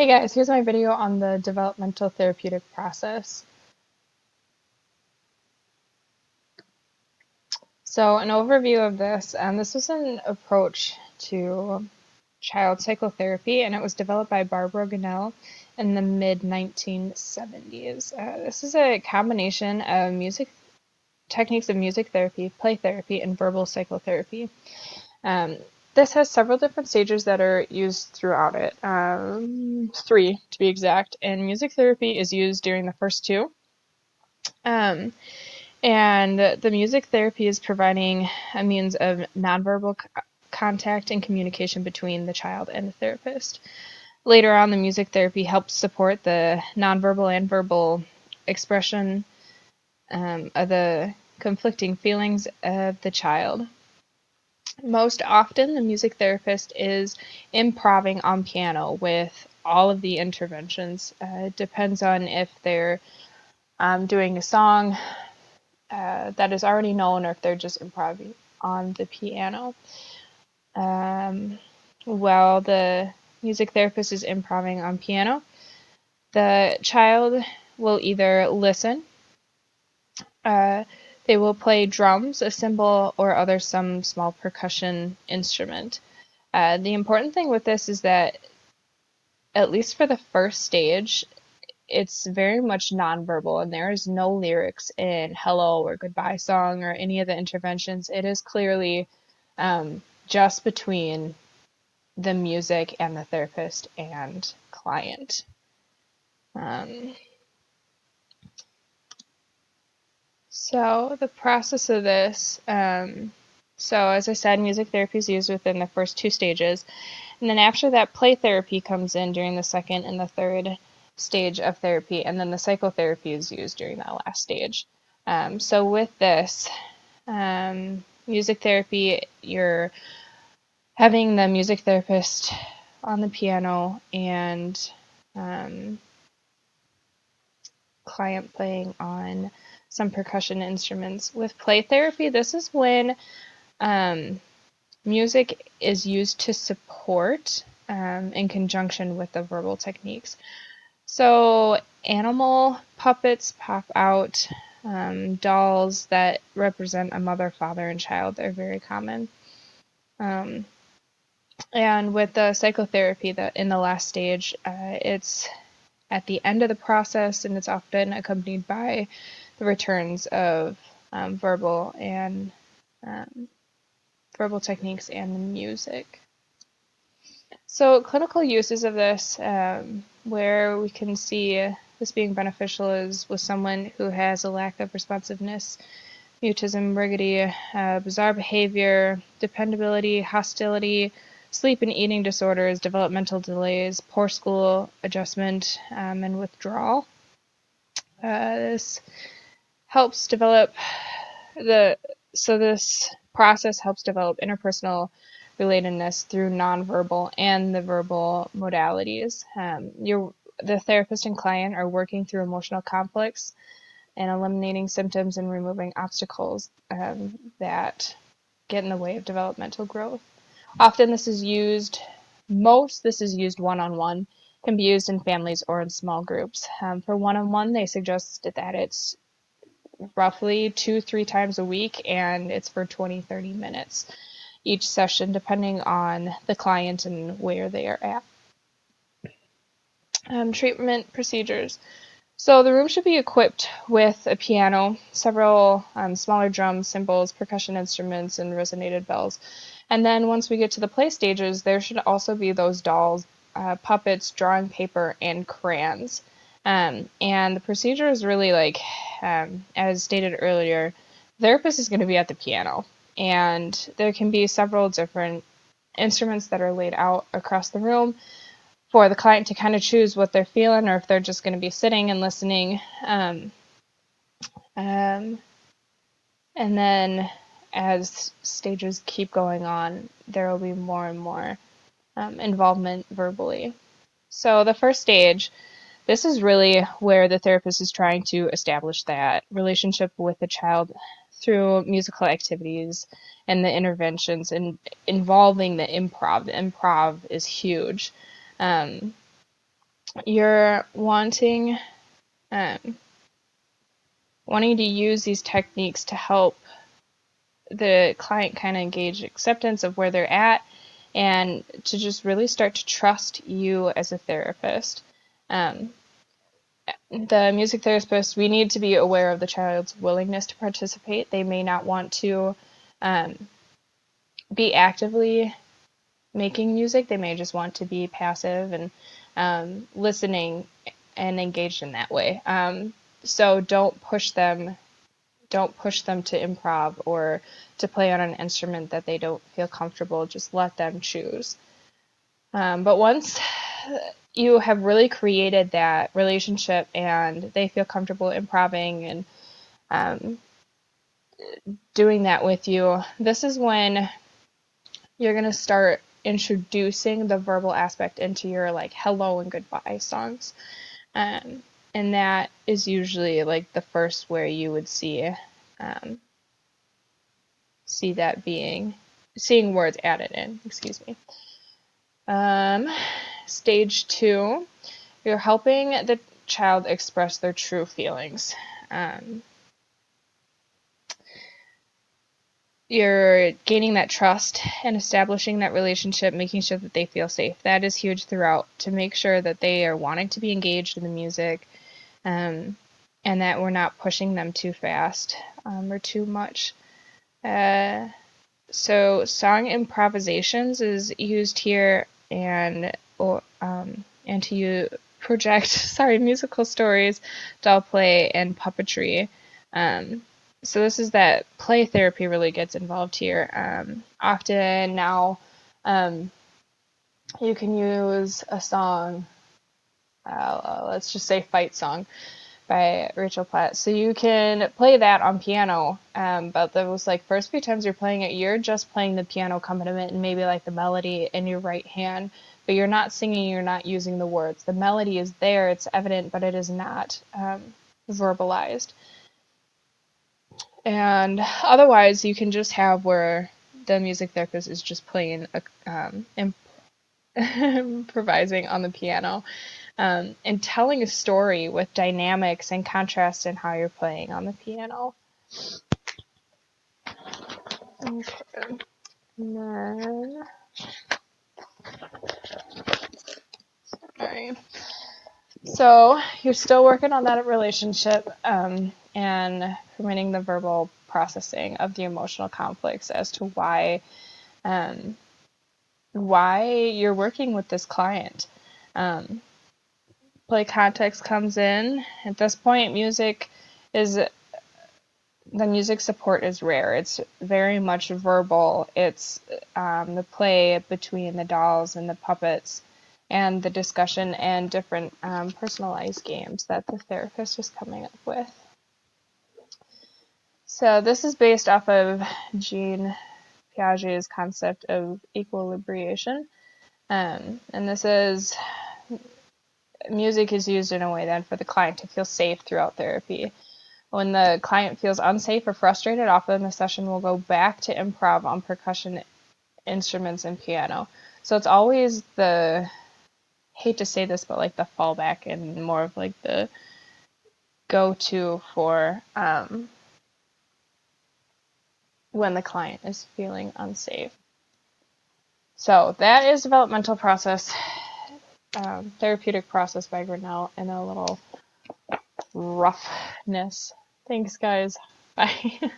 Hey guys, here's my video on the developmental therapeutic process. So an overview of this, this was an approach to child psychotherapy, and it was developed by Barbara Gunnell in the mid-1970s. This is a combination of techniques of music therapy, play therapy, and verbal psychotherapy. Um, this has several different stages that are used throughout it, three to be exact, and music therapy is used during the first two. Um, and the music therapy is providing a means of nonverbal contact and communication between the child and the therapist. Later on, the music therapy helps support the nonverbal and verbal expression of the conflicting feelings of the child. Most often, the music therapist is improving on piano with all of the interventions. It depends on if they're doing a song that is already known or if they're just improvising on the piano. While the music therapist is improvising on piano, the child will either listen, uh, they will play drums, a cymbal, or some small percussion instrument. The important thing with this is that, at least for the first stage, it's very much nonverbal, and there is no lyrics in Hello or Goodbye Song or any of the interventions. It is clearly just between the music and the therapist and client. Um, so the process of this, so as I said, music therapy is used within the first two stages, and then after that, play therapy comes in during the second and the third stage of therapy, and then the psychotherapy is used during that last stage. So with this, music therapy, you're having the music therapist on the piano and um, client playing on some percussion instruments. With play therapy, this is when um, music is used to support in conjunction with the verbal techniques. So animal puppets pop out, dolls that represent a mother, father, and child are very common. Um, and with the psychotherapy, that in the last stage, it's at the end of the process, and it's often accompanied by the returns of verbal and um, verbal techniques and the music. So clinical uses of this, where we can see this being beneficial, is with someone who has a lack of responsiveness, mutism, rigidity, bizarre behavior, dependability, hostility, sleep and eating disorders, developmental delays, poor school adjustment, and withdrawal. This helps develop the so this process helps develop interpersonal relatedness through nonverbal and the verbal modalities. The therapist and client are working through emotional conflicts and eliminating symptoms and removing obstacles that get in the way of developmental growth. Often this is used one-on-one, can be used in families or in small groups. For one-on-one, they suggest that it's roughly 2-3 times a week, and it's for 20-30 minutes each session, depending on the client and where they are at. Treatment procedures. So the room should be equipped with a piano, several smaller drums, cymbals, percussion instruments, and resonated bells. And then once we get to the play stages, there should also be those dolls, puppets, drawing paper, and crayons. And the procedure is really like, as stated earlier, the therapist is going to be at the piano. And there can be several different instruments that are laid out across the room for the client to kind of choose what they're feeling, or if they're just going to be sitting and listening. Um, and then as stages keep going on, there will be more and more involvement verbally. So the first stage, this is really where the therapist is trying to establish that relationship with the child through musical activities and the interventions and involving the improv. The improv is huge. Um, You're um, wanting to use these techniques to help the client kind of engage acceptance of where they're at and to just really start to trust you as a therapist. Um, the music therapist, we need to be aware of the child's willingness to participate. They may not want to um, be actively making music. They may just want to be passive and listening and engaged in that way. So don't push them to improv or to play on an instrument that they don't feel comfortable. Just let them choose. But once you have really created that relationship and they feel comfortable improving and um, doing that with you, this is when you're going to start introducing the verbal aspect into your like hello and goodbye songs. Um, and that is usually like the first where you would um, see that seeing words added in. Excuse me. Um, Stage 2, you're helping the child express their true feelings. Um, you're gaining that trust and establishing that relationship, making sure that they feel safe. That is huge throughout to make sure that they are wanting to be engaged in the music, and that we're not pushing them too fast or too much. So song improvisations is used here and to project musical stories, doll play, and puppetry. Um, so this is that play therapy really gets involved here. Often now, um, you can use a song, let's just say Fight Song by Rachel Platt. So you can play that on piano, but those like first few times you're playing it, you're just playing the piano accompaniment and maybe like the melody in your right hand, but you're not singing, you're not using the words. The melody is there, it's evident, but it is not verbalized. And otherwise, you can just have where the music therapist is just playing, improvising on the piano, and telling a story with dynamics and contrast in how you're playing on the piano. Okay. And then, alright. So you're still working on that relationship and permitting the verbal processing of the emotional conflicts as to um, why you're working with this client. Play context comes in. At this point, is the music support is rare. It's very much verbal. It's the play between the dolls and the puppets and the discussion and different personalized games that the therapist is coming up with. So this is based off of Jean Piaget's concept of equilibration. And this is music is used in a way then for the client to feel safe throughout therapy. When the client feels unsafe or frustrated, often the session will go back to improv on percussion instruments and piano. So it's always hate to say this, but like the fallback and more of like the go-to for when the client is feeling unsafe. So that is developmental process, therapeutic process by Grinnell and a little roughness. Thanks, guys. Bye.